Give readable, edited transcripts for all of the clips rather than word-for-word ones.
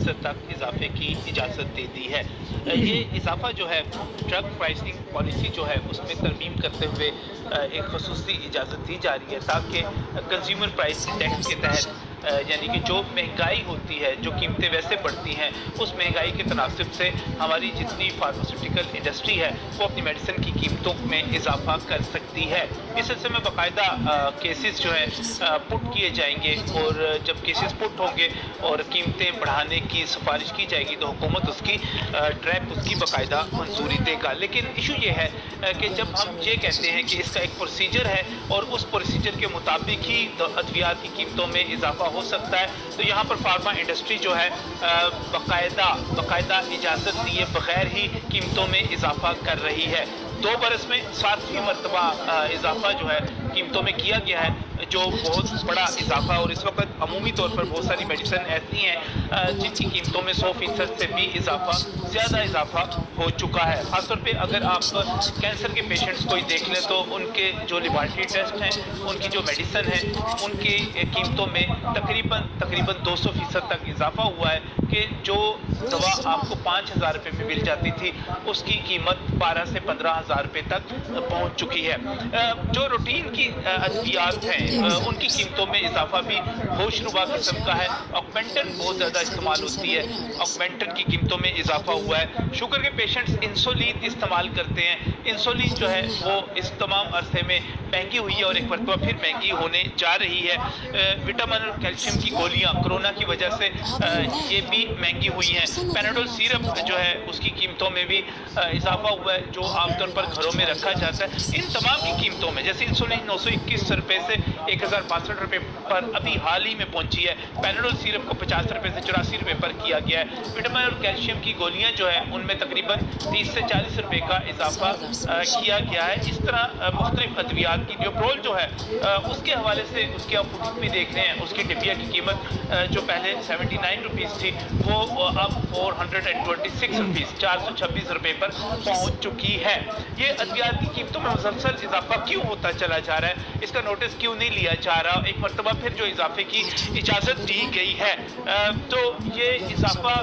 फीसद तक इजाफे की इजाज़त दे दी है। ये इजाफा जो है ड्रग प्राइसिंग पॉलिसी जो है उसमें तरमीम करते हुए एक खसूसी इजाज़त दी जा रही है ताकि कंज्यूमर प्राइस इंडेक्स के तहत यानी कि जो महंगाई होती है, जो कीमतें वैसे बढ़ती हैं, उस महंगाई के तनासिब से हमारी जितनी फार्मास्यूटिकल इंडस्ट्री है वो अपनी मेडिसिन की कीमतों में इजाफा कर सकती है। इस सिलसिले में बाकायदा केसेस जो है पुट किए जाएंगे, और जब केसेस पुट होंगे और कीमतें बढ़ाने की सिफारिश की जाएगी तो हुकूमत उसकी ट्रैक उसकी बाकायदा मंजूरी देगा। लेकिन इशू ये है कि जब हम ये कहते हैं कि इसका एक प्रोसीजर है और उस प्रोसीजर के मुताबिक ही अद्वियात की कीमतों में इजाफा हो सकता है, तो यहाँ पर फार्मा इंडस्ट्री जो है बाकायदा इजाज़त लिए बगैर ही कीमतों में इजाफा कर रही है। 2 बरस में 7वीं मरतबा इजाफा जो है कीमतों में किया गया है, जो बहुत बड़ा इजाफा। और इस वक्त अमूमी तौर पर बहुत सारी मेडिसिन ऐसी हैं जिनकी कीमतों में 100% से भी ज़्यादा इजाफा हो चुका है। ख़ासतौर पे अगर आप कैंसर के पेशेंट्स को ही देख लें तो उनके जो लेबॉरेटरी टेस्ट हैं, उनकी जो मेडिसिन है, उनकी कीमतों में तकरीबन 200% तक इजाफा हुआ है कि जो दवा आपको 5,000 रुपये में मिल जाती थी उसकी कीमत 12 से 15,000 रुपये तक पहुंच चुकी है। जो रूटीन की अद्वियात हैं उनकी कीमतों में इजाफा भी होशरुबा किस्म का है। ऑगमेंटन बहुत ज़्यादा इस्तेमाल होती है, ऑगमेंटन की कीमतों में इजाफा हुआ है। शुगर के पेशेंट्स इंसुलिन इस्तेमाल करते हैं, इंसुलिन जो है वो इस तमाम अरसे में महंगी हुई है और एक मरतबा फिर महंगी होने जा रही है। विटामिन और कैल्शियम की गोलियां कोरोना की वजह से ये भी महंगी हुई हैं। पैनाडोल सिरप जो है उसकी कीमतों में भी इजाफा हुआ है, जो आमतौर पर घरों में रखा जाता है। इन तमाम की कीमतों में जैसे इंसुलिन 921 रुपये से 1,062 रुपये पर अभी हाल ही में पहुंची है। पैनाडोल सिरप को 50 रुपये से 84 रुपये पर किया गया है। विटामिन और कैल्शियम की गोलियां जो है उनमें तकरीबन 30 से 40 रुपये का इजाफा किया गया है। इस तरह मुख्तलिफ अद्वियात की जो प्रोल जो है उसके हवाले से उसके आप फुटेज भी देख रहे हैं, उसकी डिबिया की कीमत जो पहले 79 रुपीज़ थी वो अब 426 रुपीज़ 426 रुपये पर पहुंच चुकी है। ये अद्वियात की कीमतों में मुसलसल इजाफा क्यों होता चला जा रहा है, इसका नोटिस क्यों नहीं लिया जा रहा? एक मरतबा फिर जो इजाफे की इजाज़त दी गई है तो ये इजाफा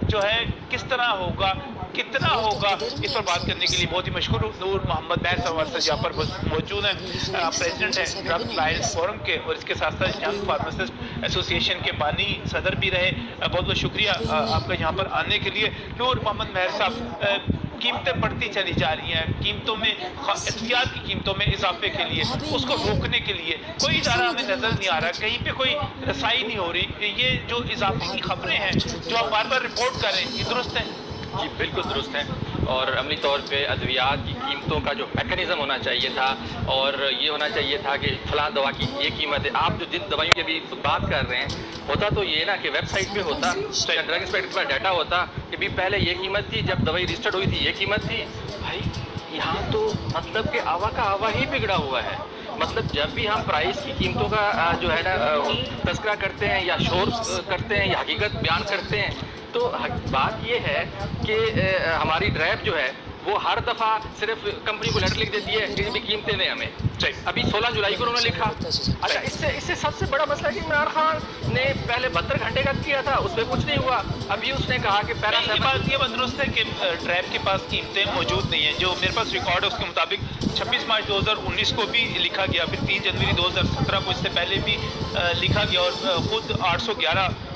जो है किस तरह होगा, कितना होगा, इस पर बात करने के लिए बहुत ही मशहूर नूर मोहम्मद महर साहब यहाँ पर मौजूद हैं। प्रेसिडेंट हैं ड्रग लायंस फोरम के और इसके साथ साथ यंग फार्मासिस्ट एसोसिएशन के बानी सदर भी रहे। बहुत बहुत शुक्रिया आपका यहाँ पर आने के लिए। नूर मोहम्मद महर साहब, कीमतें बढ़ती चली जा रही हैं, कीमतों में एहतियात की कीमतों में इजाफे के लिए उसको रोकने के लिए कोई इदारा हमें नजर नहीं आ रहा, कहीं पे कोई रसाई नहीं हो रही। ये जो इजाफे की खबरें हैं जो आप बार बार रिपोर्ट कर रहे हैं, ये दुरुस्त है? जी बिल्कुल दुरुस्त है, और अमली तौर पे अद्वियात की कीमतों का जो मैकेनिज़्म होना चाहिए था, और ये होना चाहिए था कि फलां दवा की ये कीमत है। आप जो जिन दवाइयों की अभी बात कर रहे हैं, होता तो ये ना कि वेबसाइट पे होता, ड्रग इंस्पेक्टर के पास डाटा होता कि भी पहले ये कीमत थी, जब दवाई रजिस्टर्ड हुई थी ये कीमत थी। भाई यहाँ तो मतलब कि आवा का आवा ही बिगड़ा हुआ है। मतलब जब भी हम प्राइस की कीमतों का जो है ना तस्करा करते हैं या शोर करते हैं या हकीकत बयान करते हैं, तो बात ये है कि हमारी ड्रैब जो है वो हर दफ़ा सिर्फ कंपनी को लेटर लिख देती है कि भी कीमतें दें हमें। अभी 16 जुलाई को उन्होंने लिखा। अच्छा, इससे सबसे बड़ा मसला है कि इमरान खान ने पहले 72 घंटे का किया था, उसमें कुछ नहीं हुआ। अभी उसने कहा कि ये बात दुरुस्त है कि ड्रैब के पास कीमतें मौजूद नहीं है। जो मेरे पास रिकॉर्ड है उसके मुताबिक 26 मार्च 2019 को भी लिखा गया, फिर 3 जनवरी 2017 को इससे पहले भी लिखा गया, और खुद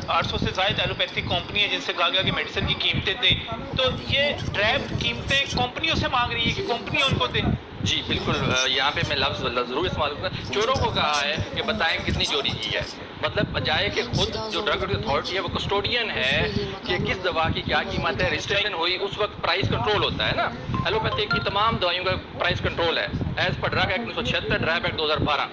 800 से ज़ायद एलोपैथिक कंपनी है जिनसे कहा गया कि मेडिसिन की कीमतें दें। तो ये ड्रैब कीमतें कंपनियों से मांग रही है कि कंपनी उनको दे। जी बिल्कुल, यहाँ पे मैं लफ्ज़ ज़रूर इस्तेमाल करूँगा। चोरों को कहा है कि बताएं कितनी चोरी की है, मतलब बजाय कि खुद जो ड्रग अथॉरिटी है वो कस्टोडियन है कि किस दवा की क्या कीमत है, रजिस्ट्रेशन हुई उस वक्त प्राइस कंट्रोल होता है ना। एलोपैथिक की तमाम दवाइयों का प्राइस कंट्रोल है as per drug act 1976, drug act 2012।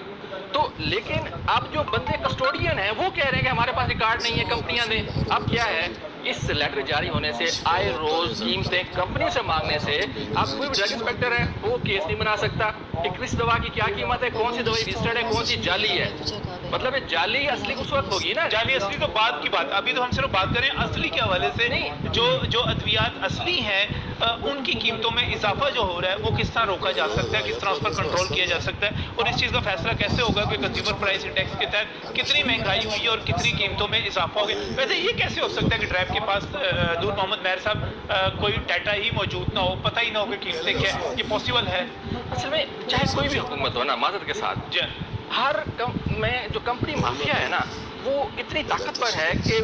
तो लेकिन अब जो बंदे कस्टोडियन हैं वो कह रहे हैं कि हमारे पास रिकॉर्ड नहीं है, कंपनियां दें। अब क्या है, इस लेटर जारी होने से आए रोज कीमतें कंपनी से मांगने से अब कोई ड्रग इंस्पेक्टर है वो केस नहीं बना सकता कि किस दवा की क्या कीमत है, कौन सी दवाई रजिस्टर्ड है, कौन सी जाली है। मतलब ये जाली असली उस वक्त होगी ना। जाली असली तो बाद की बात, अभी तो हम सिर्फ बात करें असली के हवाले से। नहीं। जो अद्वियात असली हैं उनकी कीमतों में इजाफा जो हो रहा है वो किस तरह रोका जा सकता है, किस तरह उस पर कंट्रोल किया जा सकता है, और इस चीज़ का फैसला कैसे होगा कि कंज्यूमर प्राइस इंडेक्स के तहत कितनी महंगाई हुई है और कितनी कीमतों में इजाफा हो गया। वैसे ये कैसे हो सकता है कि ड्राइव के पास नूर मोहम्मद मेहर साहब कोई डाटा ही मौजूद ना हो, पता ही ना हो कि कीमतें क्या है, ये पॉसिबल है? असल में चाहे कोई भी हुकूमत हो ना, माजरत के साथ जी हर में जो कंपनी माफिया है ना, वो इतनी ताकतवर है कि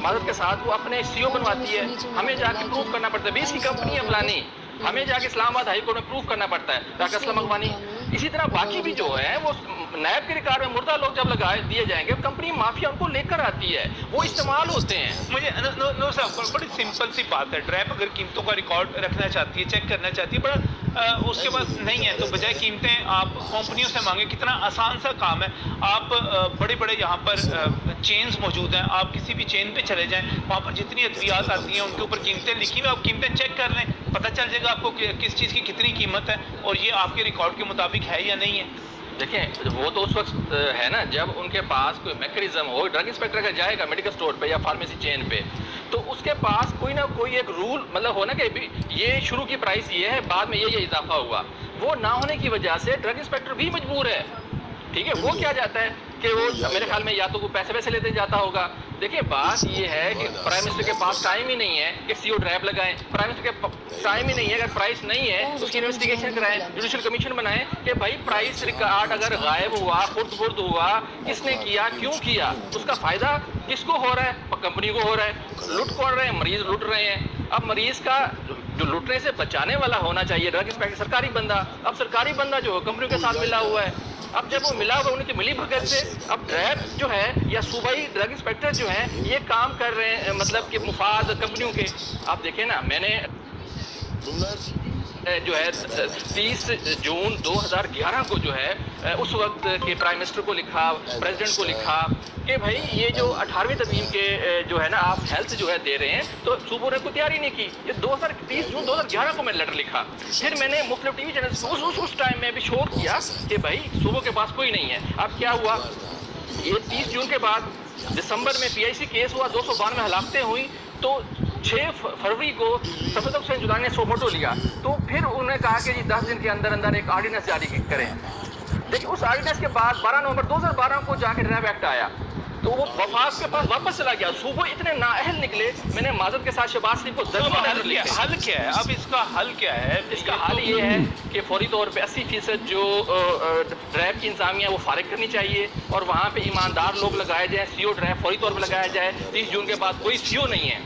माजरत के साथ वो अपने सीईओ बनवाती है, हमें जाके प्रूफ करना पड़ता है 20 की कंपनी है फलानी, हमें जाके इस्लामाबाद हाई कोर्ट में प्रूफ करना पड़ता है डॉक्टर असलम अगवानी। इसी तरह बाकी भी जो है वो नायब के रिकॉर्ड में मुर्दा लोग जब लगा दिए जाएंगे, कंपनी माफिया उनको लेकर आती है, वो इस्तेमाल होते हैं। मुझे नो साहब बड़ी सिंपल सी बात है, ड्रैप अगर कीमतों का रिकॉर्ड रखना चाहती है, चेक करना चाहती है, बड़ा उसके पास नहीं है तो बजाय कीमतें आप कंपनियों से मांगे। कितना आसान सा काम है। आप बड़े बड़े यहाँ पर चेन्स मौजूद हैं, आप किसी भी चेन पे चले जाएं, वहाँ पर जितनी अद्वियात आती हैं उनके ऊपर कीमतें लिखी हुई, आप कीमतें चेक कर लें, पता चल जाएगा आपको किस चीज़ की कितनी कीमत है और ये आपके रिकॉर्ड के मुताबिक है या नहीं है। देखें वो तो उस वक्त है ना जब उनके पास कोई मैकेनिज्म हो। ड्रग इंस्पेक्टर अगर जाएगा मेडिकल स्टोर पे या फार्मेसी चेन पे, तो उसके पास कोई ना कोई एक रूल मतलब हो ना कि ये शुरू की प्राइस ये है, बाद में ये इजाफा हुआ। वो ना होने की वजह से ड्रग इंस्पेक्टर भी मजबूर है, ठीक है। वो क्या जाता है कि वो मेरे ख्याल में या तो वो पैसे लेते जाता होगा। देखिए बात ये है कि प्राइम मिनिस्टर के पास टाइम ही नहीं है कि सीओ ड्राइव लगाएं, प्राइम मिनिस्टर के टाइम ही नहीं है, अगर प्राइस नहीं है तो उसकी इन्वेस्टिगेशन कराएं, जुडिशियल कमीशन बनाएं कि भाई प्राइस रिकॉर्ड अगर गायब हुआ, खुर्द हुआ, किसने किया, क्यों किया, उसका फायदा किसको हो रहा है? कंपनी को हो रहा है। लूट कौन रहे हैं? मरीज लूट रहे हैं। अब मरीज का जो लूटने से बचाने वाला होना चाहिए ड्रग इंस्पेक्टर सरकारी बंदा, अब सरकारी बंदा जो कंपनियों के साथ मिला हुआ है। अब जब वो मिला हुआ उनकी मिली भगत से, अब ड्रैब जो है या सूबाई ड्रग इंस्पेक्टर जो है ये काम कर रहे हैं मतलब कि मुफाद कंपनियों के। आप देखें ना, मैंने जो है 30 जून 2011 को जो है उस वक्त के प्राइम मिनिस्टर को लिखा, प्रेसिडेंट को लिखा कि भाई ये जो 18वीं तरमीम के जो है ना आप हेल्थ जो है दे रहे हैं, तो सूबों ने कोई तैयारी नहीं की। ये 30 जून 2011 को मैंने लेटर लिखा। फिर मैंने मुख्तलिफ टीवी चैनल उस टाइम में भी शो किया कि भाई सूबों के पास कोई नहीं है। अब क्या हुआ, ये 30 जून के बाद दिसंबर में PIC केस हुआ, 292 हलाकतें हुई, तो 6 फरवरी को सफदर हुसैन जुलानी ने सोमोटो लिया। तो फिर उन्होंने कहा कि जी 10 दिन के अंदर अंदर एक ऑर्डिनेंस जारी करें। देखिए उस ऑर्डिनेंस के बाद 12 नवंबर 2012 को जाके ड्रैब एक्ट आया, तो वो वफाक के पास वापस चला गया। सूबे इतने नाअहल निकले। मैंने माजरत के साथ शहबाज शरीफ को 10 हल क्या है? अब इसका हल क्या है? इसका हल ये है कि फौरी तौर पे 80% जो ड्रैब की इंतजामिया वो फारिग करनी चाहिए और वहाँ पे ईमानदार लोग लगाए जाए। सीओ ड्रैब फौरी तौर पे लगाया जाए। 30 जून के बाद कोई सीओ नहीं है,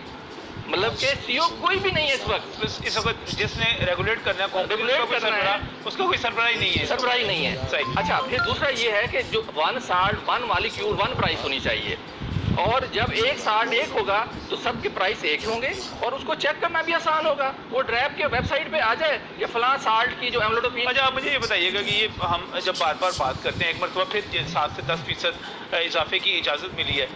मतलब कि सीओ कोई भी नहीं है इस वक्त जिसने रेगुलेट करना है, रेगुलेट करना है, उसका कोई सरबराही नहीं है। सरबराही नहीं है, सही। अच्छा, फिर दूसरा ये है कि जो 1 मालिक्यूल 1 प्राइस होनी चाहिए, और जब 1 होगा तो सबके प्राइस एक होंगे और उसको चेक करना भी आसान होगा। वो ड्रैब के वेबसाइट पे आ जाए या फलां साल्ट की जो एमलोडोपिन। अच्छा, आप मुझे ये बताइएगा कि ये हम जब बार बार बात करते हैं, एक मरतबा फिर 7 से 10% इजाफे की इजाज़त मिली है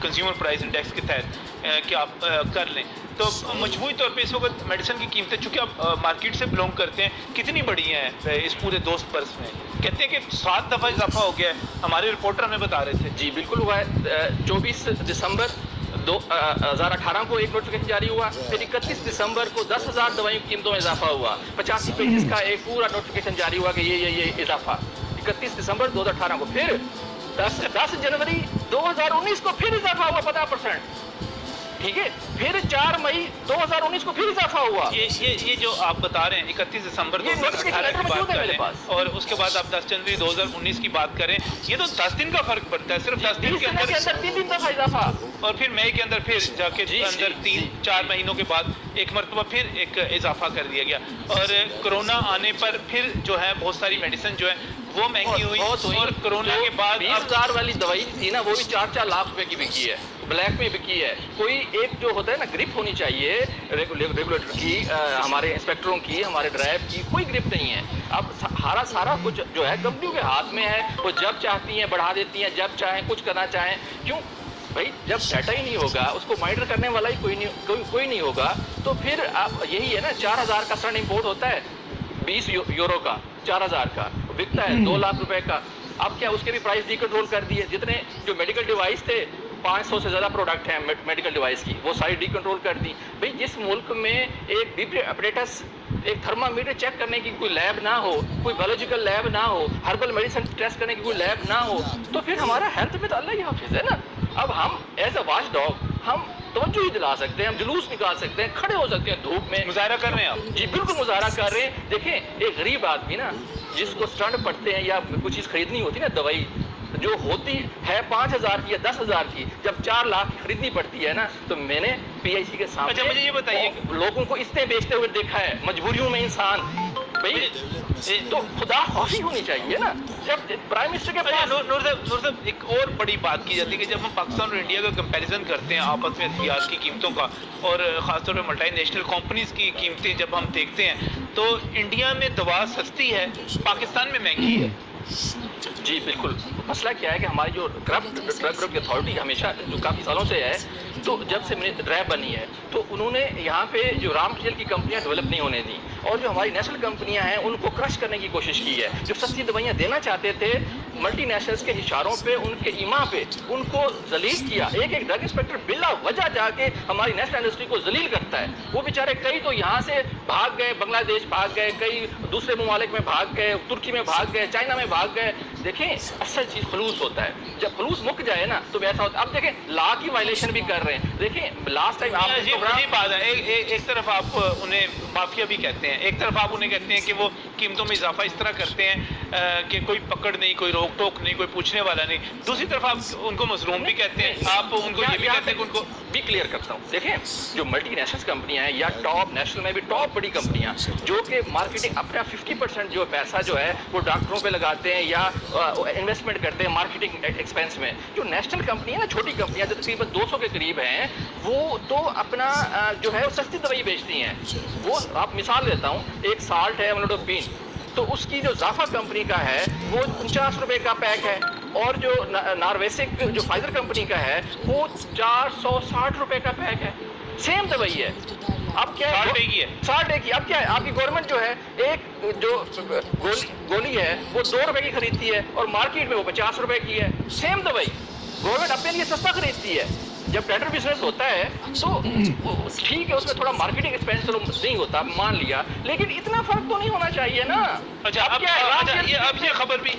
कंज्यूमर प्राइस इंडेक्स के तहत कि आप कर लें, तो मजमूई तौर पे इस वक्त मेडिसिन की कीमतें, चूँकि आप मार्केट से बिलोंग करते हैं, कितनी बढ़ी हैं इस पूरे दोस्त बरस में? कहते हैं कि 7 दफ़ा इजाफा हो गया है। हमारे रिपोर्टर हमें बता रहे थे। जी बिल्कुल हुआ है। 24 दिसंबर 2018 को एक नोटिफिकेशन जारी हुआ, फिर 31 दिसंबर को 10,000 दवाइयों की कीमतों में इजाफा हुआ। 85 पेजेस का एक पूरा नोटिफिकेशन जारी हुआ कि ये इजाफा 31 दिसंबर 2018 को। फिर 10 जनवरी 2019 को फिर इजाफा हुआ 50%, ठीक है। फिर 4 मई 2019 को फिर इजाफा हुआ। ये जो आप बता रहे हैं 31 दिसंबर 2018 की बात कर रहे हैं, और उसके बाद आप 10 जनवरी 2019 की बात करें, ये तो 10 दिन का फर्क पड़ता है, सिर्फ 10 दिन के अंदर 3 दिन दफा इजाफा, और फिर मई के अंदर फिर जाके अंदर 3-4 महीनों के बाद एक मरतबा फिर एक इजाफा कर दिया गया। और कोरोना आने पर फिर जो है बहुत सारी मेडिसिन जो है वो महंगी हुई, और कोरोना के बाद 20,000 वाली दवाई थी ना, वो भी 4-4 लाख रुपए की बिकी है, ब्लैक में बिकी है। कोई एक जो होता है ना ग्रिप होनी चाहिए रेगुलेटर की, हमारे इंस्पेक्टरों की, हमारे ड्राइव की, कोई ग्रिप नहीं है। अब सारा कुछ जो है कंपनियों के हाथ में है, वो जब चाहती हैं बढ़ा देती हैं, जब चाहें कुछ करना चाहें। क्यों भाई, जब डाटा ही नहीं होगा, उसको मॉनिटर करने वाला ही कोई नहीं होगा, तो फिर आप यही है ना, 4,000 का सन इम्पोर्ट होता है, 20 यूरो का 4,000 का बिकता है 2 लाख रुपए का। अब क्या उसके भी प्राइस डिकंट्रोल कर दिए। जितने जो मेडिकल डिवाइस थे 500 से ज़्यादा प्रोडक्ट हैं मेडिकल डिवाइस की, वो सारी डिकंट्रोल कर दी। भाई जिस मुल्क में एक बीपी अपरेटस, एक थर्मामीटर चेक करने की कोई लैब ना हो, कोई बायोलॉजिकल लैब ना हो, हर्बल मेडिसिन टेस्ट करने की कोई लैब ना हो, तो फिर हमारा हेल्थ में तो अल्लाह ही हाफिज है ना। अब हम एज अ वॉच डॉग हम तवज्जो ही दिला सकते हैं, हम जुलूस निकाल सकते हैं, खड़े हो सकते हैं धूप में। मुजाहरा कर रहे हैं आप? जी बिल्कुल मुजाहरा कर रहे हैं। देखें एक गरीब आदमी ना, जिसको स्टंट पड़ते हैं या कुछ चीज़ खरीदनी होती है ना, दवाई जो होती है 5,000 की या 10,000 की, जब 4 लाख की खरीदनी पड़ती है ना, तो मैंने PIC के सामने अच्छा मुझे ये बताइए, लोगों को इसने बेचते हुए देखा है, मजबूरियों में इंसान। भाई तो खुदा खौफी होनी चाहिए ना। जब प्राइम मिनिस्टर के पास नूर साहब एक और बड़ी बात की जाती है कि जब हम पाकिस्तान और इंडिया का कंपैरिजन करते हैं आपस में अद्वियात की कीमतों का, और ख़ासतौर पर मल्टी नेशनल कंपनीज की कीमतें जब हम देखते हैं, तो इंडिया में दवा सस्ती है, पाकिस्तान में महंगी है। जी बिल्कुल। मसला क्या है कि हमारी जो ड्रग अथॉरिटी हमेशा जो काफ़ी सालों से है, तो जब से रैब बनी है तो उन्होंने यहाँ पे जो रॉ मटेरियल की कंपनियाँ डेवलप नहीं होने दी, और जो हमारी नेशनल कंपनियाँ हैं उनको क्रश करने की कोशिश की है। जो सस्ती दवाइयाँ देना चाहते थे, मल्टी नेशनल्स के इशारों पे, उनके ईमा पे उनको जलील किया। एक एक ड्रग इंस्पेक्टर बिला वजह जाके हमारी नेशनल इंडस्ट्री को जलील करता है। वो बेचारे कई तो यहाँ से भाग गए, बांग्लादेश भाग गए, कई दूसरे ममालिक में भाग गए, तुर्की में भाग गए, चाइना में भाग गए। देखें असल चीज़ खलूस होता है, जब खलूस मुक जाए ना तो वैसा होता है। अब देखें लॉ की वायलेशन भी कर रहे हैं। देखें लास्ट टाइम आप ये बात है, एक तरफ आप उन्हें माफिया भी कहते हैं, एक तरफ आप उन्हें कहते हैं कि वो कीमतों में इजाफा इस तरह करते हैं कि कोई पकड़ नहीं, कोई रोक टोक नहीं, कोई पूछने वाला नहीं। दूसरी तरफ आप उनको मजलूम भी कहते हैं, आप उनको ये भी कहते हैं कि उनको भी क्लियर करता हूँ। देखें जो मल्टी नेशनल कंपनियां हैं या टॉप नेशनल में भी टॉप बड़ी कंपनियां जो कि मार्केटिंग अपना 50% जो पैसा जो है वो डॉक्टरों पे लगाते हैं या इन्वेस्टमेंट करते हैं मार्केटिंग एक्सपेंस में। जो नेशनल कंपनी है ना, छोटी कंपनियां जो तकरीबन 200 के करीब हैं, वो तो अपना जो है वो सस्ती दवाई बेचती हैं। वो आप मिसाल देता हूँ, एक साल्ट है अमलोडोपिन, तो उसकी जो जाफा कंपनी का है वो 50 रुपए का पैक है, और जो नार्वेसिक जो फाइजर कंपनी का है वो 460 रुपए का पैक है। सेम दवाई है। अब क्या है, 60 की। अब क्या है, आपकी गवर्नमेंट जो है एक जो गोली है वो 2 रुपए की खरीदती है और मार्केट में वो 50 रुपए की है। सेम दवाई गवर्नमेंट अपने लिए सस्ता खरीदती है। जब टेंडर बिजनेस होता है तो ठीक है, उसमें थोड़ा मार्केटिंग एक्सपेंस नहीं होता, मान लिया, लेकिन इतना फर्क तो नहीं होना चाहिए ना। अच्छा अब क्या है, ये खबर भी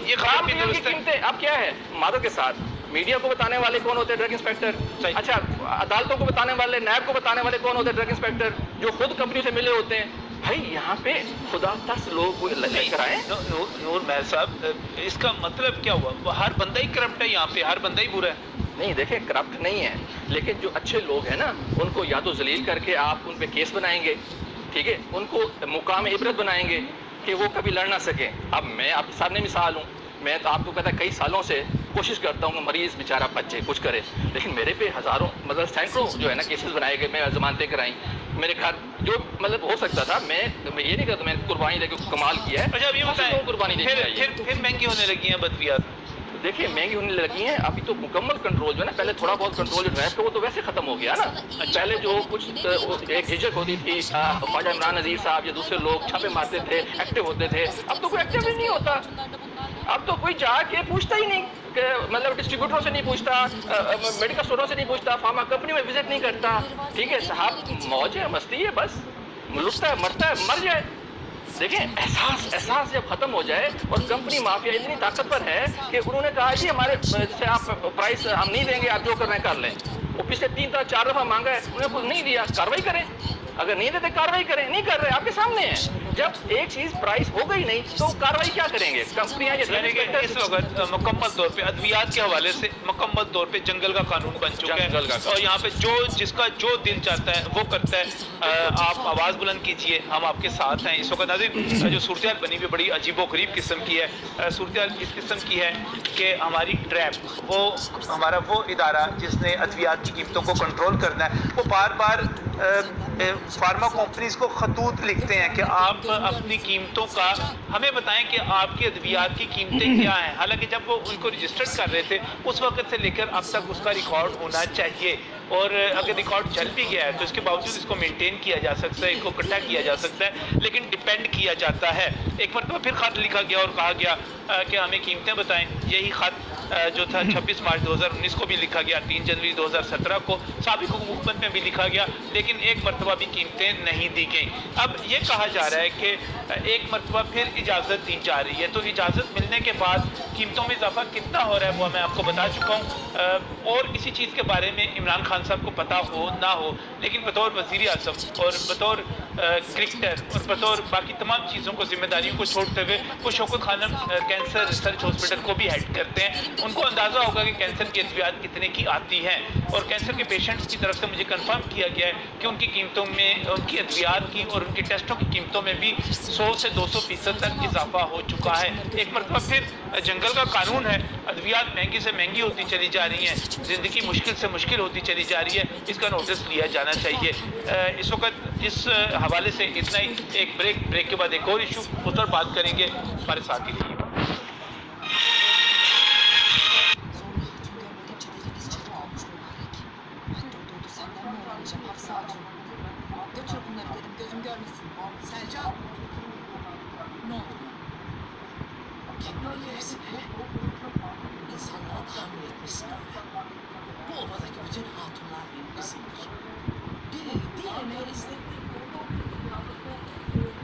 दुरुस्त है। कीमतें अब क्या है, मादक के साथ मीडिया को बताने वाले कौन होते हैं? Drug inspector. अच्छा अदालतों को बताने वाले, नैब को बताने वाले कौन होते हैं? ड्रग इंस्पेक्टर, जो खुद कंपनी से मिले होते हैं। भाई यहाँ पे खुदा तस लोग लेकर आए। नूर महल साहब, इसका मतलब क्या हुआ? हर बंदा ही करप्ट है यहाँ पे, हर बंदा ही बुरा है? नहीं देखें करप्ट नहीं है, लेकिन जो अच्छे लोग हैं ना उनको या तो जलील करके आप उन पे केस बनाएंगे, ठीक है, उनको मुकाम इबरत बनाएंगे कि वो कभी लड़ ना सके। अब मैं आपके सामने मिसाल हूँ, मैं तो आपको कहता कई सालों से कोशिश करता हूँ कि मरीज बेचारा बच्चे कुछ करे, लेकिन मेरे पे हज़ारों मतलब सैकड़ों जो है ना केसेस बनाए गए, मैं जमानतें कराई मेरे घर, जो मतलब हो सकता था। मैं ये नहीं कहता मैंने कुर्बानी देकर कमाल किया है। अच्छा अब ये बताएं, कुर्बानी देनी चाहिए। फिर महंगी होने लगी हैं बदवियात। देखिए महंगी होने लगी हैं, अभी तो मुकम्मल कंट्रोल जो है ना, पहले थोड़ा बहुत कंट्रोल जो ड्राइव का वो तो वैसे खत्म हो गया ना। पहले जो कुछ एक हिजक होती थी, ख्वाजा इमरान नज़ीर साहब या दूसरे लोग छापे मारते थे, एक्टिव होते थे, अब तो कोई एक्टिव ही नहीं होता। अब तो कोई जाके पूछता ही नहीं, मतलब डिस्ट्रीब्यूटरों से नहीं पूछता, मेडिकल स्टोरों से नहीं पूछता, फार्मा कंपनी में विजिट नहीं करता। ठीक है साहब, मौज है, मस्ती है, बस लुटता है, मरता है, मर जाए। देखें एहसास जब खत्म हो जाए, और कंपनी माफिया इतनी ताकतवर है कि उन्होंने कहा जी हमारे से आप प्राइस हम नहीं देंगे, आप जो कर रहे हैं कर लें। वो पिछले 3-4 दफा मांगा है, उन्होंने कुछ नहीं दिया, कार्रवाई करें। अगर नहीं देते कार्रवाई करें, नहीं कर रहे आपके सामने है। जब एक चीज प्राइस हो गई नहीं तो कार्रवाई क्या करेंगे कंपनियां? इस वक्त मुकम्मल तौर पे अद्वियात के हवाले से मुकम्मल तौर पे जंगल का कानून बन चुका है, और यहाँ पे जिसका जो दिल चाहता है वो करता है। आप आवाज़ बुलंद कीजिए, हम आपके साथ हैं। इस वक्त नाज़रीन जो सूरत बनी हुई बड़ी अजीबो गरीब किस्म की है। सूरत इस किस्म की है कि हमारी ट्रैप, वो हमारा वो इदारा जिसने अद्वियात की कीमतों को कंट्रोल करना है, वो बार बार फार्मा कंपनीज को खतूत लिखते हैं कि आप अपनी कीमतों का हमें बताएं कि आपकी अद्वियात की कीमतें क्या हैं। हालांकि जब वो उनको रजिस्टर्ड कर रहे थे उस वक्त से लेकर अब तक उसका रिकॉर्ड होना चाहिए। اور اگر ریکارڈ چل بھی گیا ہے تو اس کے باوجود اس کو مینٹین کیا جا سکتا ہے، اس کو اکٹھا کیا جا سکتا ہے، لیکن ڈیپینڈ کیا جاتا ہے۔ ایک مرتبہ پھر خط لکھا گیا اور کہا گیا کہ ہمیں قیمتیں بتائیں۔ یہی خط جو تھا 26 مارچ 2019 کو بھی لکھا گیا، 3 جنوری 2017 کو سابق حکومت میں بھی لکھا گیا، لیکن ایک مرتبہ بھی قیمتیں نہیں دی گئیں۔ اب یہ کہا جا رہا ہے کہ ایک مرتبہ پھر اجازت دی جا رہی ہے، تو اجازت ملنے کے بعد قیمتوں میں اضافہ کتنا ہو رہا ہے وہ میں آپ کو بتا چکا ہوں، اور اسی چیز کے بارے میں عمران خان صاحب کو پتا ہو نہ ہو، لیکن بطور وزیر اعظم اور بطور کرکٹر اور بطور باقی تمام چیزوں کو، ذمہ داریوں کو چھوڑتے ہوئے وہ شوکت خانم کینسر ریسرچ ہاسپٹل کو بھی ہیڈ کرتے ہیں، ان کو اندازہ ہوگا کہ کینسر کی ادویات کتنے کی آتی ہیں، اور کینسر کے پیشنٹس کی طرف سے مجھے کنفرم کیا گیا ہے کہ ان کی قیمتوں میں، ان کی ادویات کی اور ان کے ٹیسٹوں کی قیمتوں میں بھی 100 سے 200% تک اضافہ ہو چکا ہے۔ ایک مرتبہ پھر جنگل کا قانون ہے، ادویات مہنگی سے مہنگی ہوتی چلی جا رہی ہیں، زندگی مشکل سے مشکل ہوتی چلی جا رہی ہے، اس کا نوٹس لیا جانا چاہیے۔ اس وقت اس حوالے سے اتنا ہی، ایک بریک کے بعد ایک اور ایشو اس پر بات کریں گے، ہمارے ساتھ ہی رہیے۔ Zorla Hatun görmedikçe dilimiz çatı olmuş mübarek. Durdurdu senden mi öğreneceğim Hafsa Hatun? Götür bunları dedim gözüm görmesin. Selcan. Ne oldu? Kendini verirsin he? İnsanlara tahammül etmişsin öyle. Bu ovadaki bütün hatunlar benim kızımdır.